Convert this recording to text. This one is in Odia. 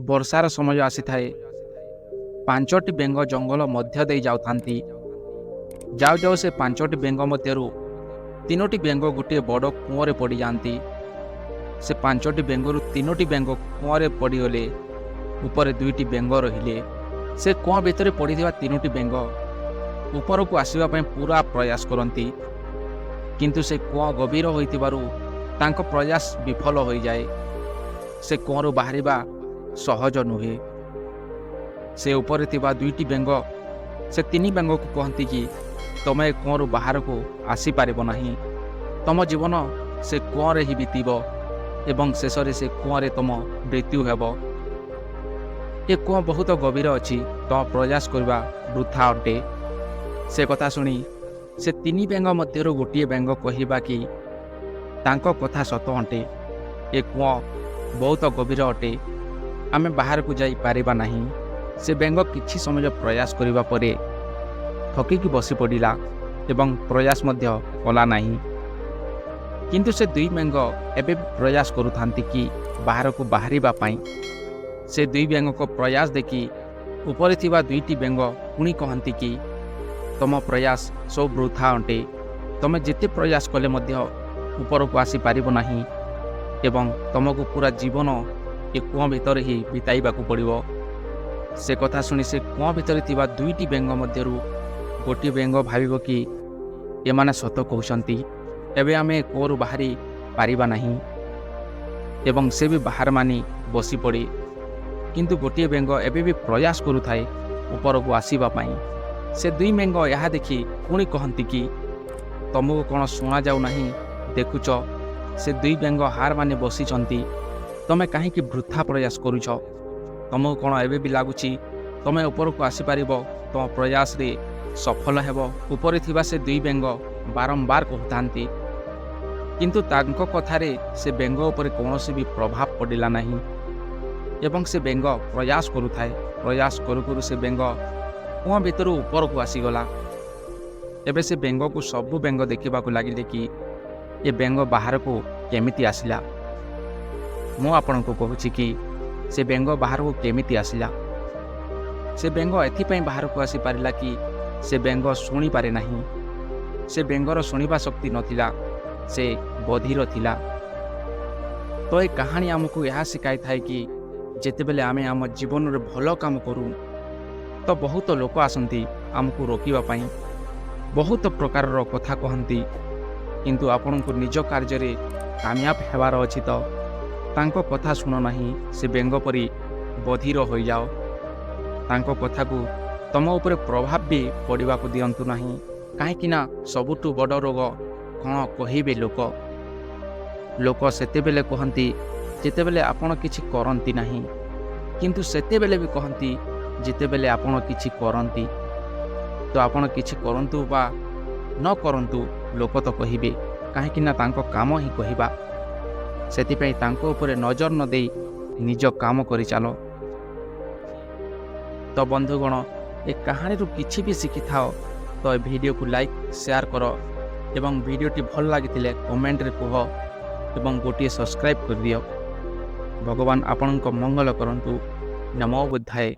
ବର୍ଷାର ସମୟ ଆସିଥାଏ। ପାଞ୍ଚଟି ବେଙ୍ଗ ଜଙ୍ଗଲ ମଧ୍ୟ ଦେଇ ଯାଉଥାନ୍ତି। ଯାଉ ଯାଉ ସେ ପାଞ୍ଚଟି ବେଙ୍ଗ ମଧ୍ୟରୁ ତିନୋଟି ବେଙ୍ଗ ଗୋଟିଏ ବଡ଼ କୂଅରେ ପଡ଼ିଯାଆନ୍ତି। ସେ ପାଞ୍ଚଟି ବେଙ୍ଗରୁ ତିନୋଟି ବେଙ୍ଗ କୂଅରେ ପଡ଼ିଗଲେ। ଉପରେ ଦୁଇଟି ବେଙ୍ଗ ରହିଲେ। ସେ କୂଅ ଭିତରେ ପଡ଼ିଥିବା ତିନୋଟି ବେଙ୍ଗ ଉପରକୁ ଆସିବା ପାଇଁ ପୁରା ପ୍ରୟାସ କରନ୍ତି, କିନ୍ତୁ ସେ କୂଅ ଗଭୀର ହୋଇଥିବାରୁ ତାଙ୍କ ପ୍ରୟାସ ବିଫଳ ହୋଇଯାଏ। ସେ କୂଅରୁ ବାହାରିବା ସହଜ ନୁହେଁ। ସେ ଉପରେ ଥିବା ଦୁଇଟି ବେଙ୍ଗ ସେ ତିନି ବେଙ୍ଗକୁ କହନ୍ତି କି ତମେ ଏ କୂଅରୁ ବାହାରକୁ ଆସିପାରିବ ନାହିଁ। ତମ ଜୀବନ ସେ କୂଅରେ ହିଁ ବିତିବ ଏବଂ ଶେଷରେ ସେ କୂଅରେ ତମ ମୃତ୍ୟୁ ହେବ। ଏ କୂଅ ବହୁତ ଗଭୀର ଅଛି, ତମ ପ୍ରୟାସ କରିବା ବୃଥା ଅଟେ। ସେ କଥା ଶୁଣି ସେ ତିନି ବେଙ୍ଗ ମଧ୍ୟରୁ ଗୋଟିଏ ବେଙ୍ଗ କହିବା କି ତାଙ୍କ କଥା ସତ ଅଟେ। ଏ କୂଅ ବହୁତ ଗଭୀର ଅଟେ, ଆମେ ବାହାରକୁ ଯାଇପାରିବା ନାହିଁ। ସେ ବେଙ୍ଗ କିଛି ସମୟ ପ୍ରୟାସ କରିବା ପରେ ଥକିକି ବସି ପଡ଼ିଲା ଏବଂ ପ୍ରୟାସ ମଧ୍ୟ କଲା ନାହିଁ। କିନ୍ତୁ ସେ ଦୁଇ ବେଙ୍ଗ ଏବେ ପ୍ରୟାସ କରୁଥାନ୍ତି କି ବାହାରକୁ ବାହାରିବା ପାଇଁ। ସେ ଦୁଇ ବେଙ୍ଗଙ୍କ ପ୍ରୟାସ ଦେଖି ଉପରେ ଥିବା ଦୁଇଟି ବେଙ୍ଗ ପୁଣି କହନ୍ତି କି ତମ ପ୍ରୟାସ ସବୁ ବୃଥା ଅଟେ। ତମେ ଯେତେ ପ୍ରୟାସ କଲେ ମଧ୍ୟ ଉପରକୁ ଆସିପାରିବ ନାହିଁ ଏବଂ ତମକୁ ପୁରା ଜୀବନ ଏ କୂଅ ଭିତରେ ହିଁ ବିତାଇବାକୁ ପଡ଼ିବ। ସେ କଥା ଶୁଣି ସେ କୂଅ ଭିତରେ ଥିବା ଦୁଇଟି ବେଙ୍ଗ ମଧ୍ୟରୁ ଗୋଟିଏ ବେଙ୍ଗ ଭାବିବ କି ଏମାନେ ସତ କହୁଛନ୍ତି, ଏବେ ଆମେ କୂଅରୁ ବାହାରି ପାରିବା ନାହିଁ ଏବଂ ସେ ବି ବାହାର ମାନି ବସି ପଡ଼େ। କିନ୍ତୁ ଗୋଟିଏ ବେଙ୍ଗ ଏବେ ବି ପ୍ରୟାସ କରୁଥାଏ ଉପରକୁ ଆସିବା ପାଇଁ। ସେ ଦୁଇ ବେଙ୍ଗ ଏହା ଦେଖି ପୁଣି କହନ୍ତି କି ତମକୁ କ'ଣ ଶୁଣାଯାଉ ନାହିଁ? ଦେଖୁଛ, ସେ ଦୁଇ ବେଙ୍ଗ ହାର ମାନି ବସିଛନ୍ତି। ତମେ କାହିଁକି ବୃଥା ପ୍ରୟାସ କରୁଛ? ତମକୁ କ'ଣ ଏବେ ବି ଲାଗୁଛି ତମେ ଉପରକୁ ଆସିପାରିବ? ତମ ପ୍ରୟାସରେ ସଫଳ ହେବ? ଉପରେ ଥିବା ସେ ଦୁଇ ବେଙ୍ଗ ବାରମ୍ବାର କହୁଥାନ୍ତି, କିନ୍ତୁ ତାଙ୍କ କଥାରେ ସେ ବେଙ୍ଗ ଉପରେ କୌଣସି ବି ପ୍ରଭାବ ପଡ଼ିଲା ନାହିଁ ଏବଂ ସେ ବେଙ୍ଗ ପ୍ରୟାସ କରୁଥାଏ। ପ୍ରୟାସ କରୁ କରୁ ସେ ବେଙ୍ଗ କୂଅ ଭିତରୁ ଉପରକୁ ଆସିଗଲା। ଏବେ ସେ ବେଙ୍ଗକୁ ସବୁ ବେଙ୍ଗ ଦେଖିବାକୁ ଲାଗିଲେ କି ଏ ବେଙ୍ଗ ବାହାରକୁ କେମିତି ଆସିଲା। ମୁଁ ଆପଣଙ୍କୁ କହୁଛି କି ସେ ବେଙ୍ଗ ବାହାରକୁ କେମିତି ଆସିଲା। ସେ ବେଙ୍ଗ ଏଥିପାଇଁ ବାହାରକୁ ଆସିପାରିଲା କି ସେ ବେଙ୍ଗ ଶୁଣିପାରେ ନାହିଁ। ସେ ବେଙ୍ଗର ଶୁଣିବା ଶକ୍ତି ନଥିଲା, ସେ ବଧିର ଥିଲା। ତ ଏ କାହାଣୀ ଆମକୁ ଏହା ଶିଖାଇଥାଏ କି ଯେତେବେଳେ ଆମେ ଆମ ଜୀବନରେ ଭଲ କାମ କରୁ ତ ବହୁତ ଲୋକ ଆସନ୍ତି ଆମକୁ ରୋକିବା ପାଇଁ, ବହୁତ ପ୍ରକାରର କଥା କହନ୍ତି, କିନ୍ତୁ ଆପଣଙ୍କୁ ନିଜ କାର୍ଯ୍ୟରେ କାମୟାବ ହେବାର ଅଛି ତ ତାଙ୍କ କଥା ଶୁଣ ନାହିଁ। ସେ ବେଙ୍ଗ ପରି ବଧିର ହୋଇଯାଅ। ତାଙ୍କ କଥାକୁ ତମ ଉପରେ ପ୍ରଭାବ ବି ପଡ଼ିବାକୁ ଦିଅନ୍ତୁ ନାହିଁ, କାହିଁକିନା ସବୁଠୁ ବଡ଼ ରୋଗ କ'ଣ କହିବେ ଲୋକ ସେତେବେଳେ କହନ୍ତି ଯେତେବେଳେ ଆପଣ କିଛି କରନ୍ତି ନାହିଁ, କିନ୍ତୁ ସେତେବେଳେ ବି କହନ୍ତି ଯେତେବେଳେ ଆପଣ କିଛି କରନ୍ତି। ତ ଆପଣ କିଛି କରନ୍ତୁ ବା ନ କରନ୍ତୁ, ଲୋକ ତ କହିବେ, କାହିଁକିନା ତାଙ୍କ କାମ ହିଁ କହିବା। ସେଥିପାଇଁ ତାଙ୍କ ଉପରେ ନଜର ନ ଦେଇ ନିଜ କାମ କରିଚାଲ। ତ ବନ୍ଧୁଗଣ, ଏ କାହାଣୀରୁ କିଛି ବି ଶିଖିଥାଅ ତ ଏ ଭିଡ଼ିଓକୁ ଲାଇକ୍ ସେୟାର କର ଏବଂ ଭିଡ଼ିଓଟି ଭଲ ଲାଗିଥିଲେ କମେଣ୍ଟରେ କୁହ ଏବଂ ଗୋଟିଏ ସବସ୍କ୍ରାଇବ୍ କରିଦିଅ। ଭଗବାନ ଆପଣଙ୍କ ମଙ୍ଗଳ କରନ୍ତୁ। ନମୋ ବୁଦ୍ଧାୟ।